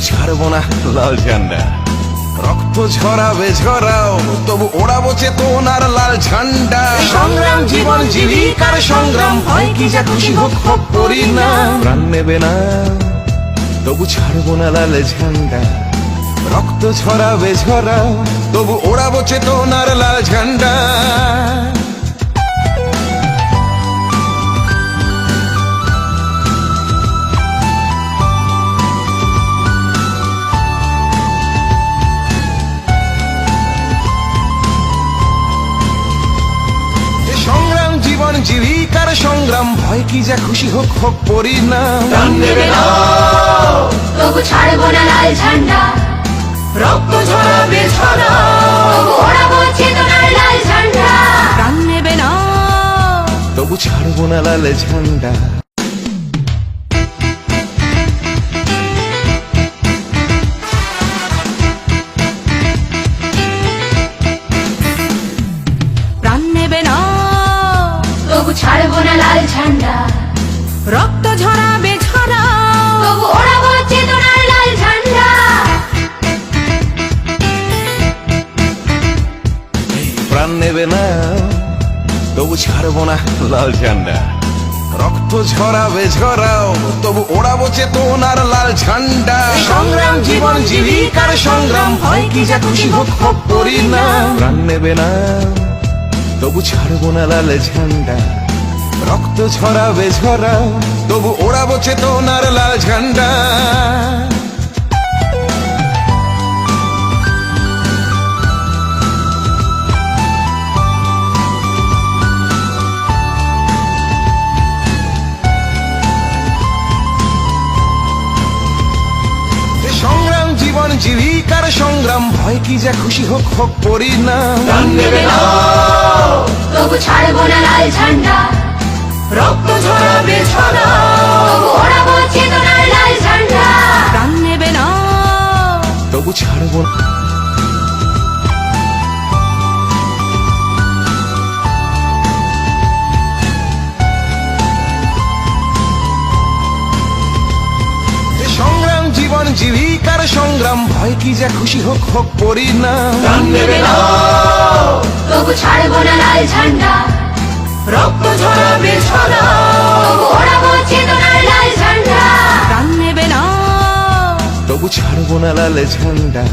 ছাড়বো না লাল ঝান্ডা। রক্ত ঝরাবে ঝরাও, তবু ওড়াবো চেতনার লাল ঝান্ডা। সংগ্রাম জীবন জীবিকার সংগ্রাম, হয় কি যা খুশি হোক হোক পরিণাম। প্রাণ নেবে না, তবু ছাড়বো না লাল ঝান্ডা। রক্ত ঝরাবে ঝরাও, তবু ওড়াবো চেতনার লাল ঝান্ডা। সংগ্রাম জীবন জীবিকার সংগ্রাম, ভয় কি যা খুশি হোক হোক পরিণাম। প্রাণ নেবে না, তবু ছাড়বো না লাল ঝান্ডা। রক্ত ঝরাবে ঝরাও, তবু ওড়াবো চেতনার লাল ঝান্ডা। প্রাণ নেবে না, তবু ছাড়বো না লাল ঝান্ডা। প্রাণ নেবে না, তবু ছাড়বো না লাল ঝান্ডা। রক্ত ঝরাবে ঝরাও, তবু ওড়াবো চেতনার লাল ঝান্ডা। প্রাণ নেবে না, তবু ছাড়বো না লাল ঝান্ডা। রক্ত ঝরাবে ঝরাও, তবু ওড়াবো চেতনার লাল ঝান্ডা। সংগ্রাম জীবন জীবিকার সংগ্রাম, হয় কি যা খুশি হোক হোক পরিণাম। প্রাণ নেবে না, তবু ছাড়বো না লাল ঝান্ডা। রক্ত ঝরাবে ঝরাও, তবু ওড়াবো চেতনার লাল ঝান্ডা। সংগ্রাম জীবন জীবিকার সংগ্রাম, ভয় কি যা খুশি হোক হোক পরিণাম। প্রাণ নেবে না, তবু ছাড়বো না লাল ঝান্ডা। রক্ত ঝরাবে ঝরাও, তবু ওড়াবো চেতনার লাল ঝান্ডা। প্রাণ নেবে না, তবু ছাড়বো না। সংগ্রাম জীবন জীবিকার সংগ্রাম, ভয় কি যা খুশি হোক হোক পরিণাম। প্রাণ নেবে না, তবু ছাড়বো না লাল ঝান্ডা। রক্ত ঝরাবে ঝরাও, তবু ওড়াবো চেতনার লাল ঝান্ডা। প্রাণ নেবে না, তবু ছাড়বো না লাল ঝান্ডা।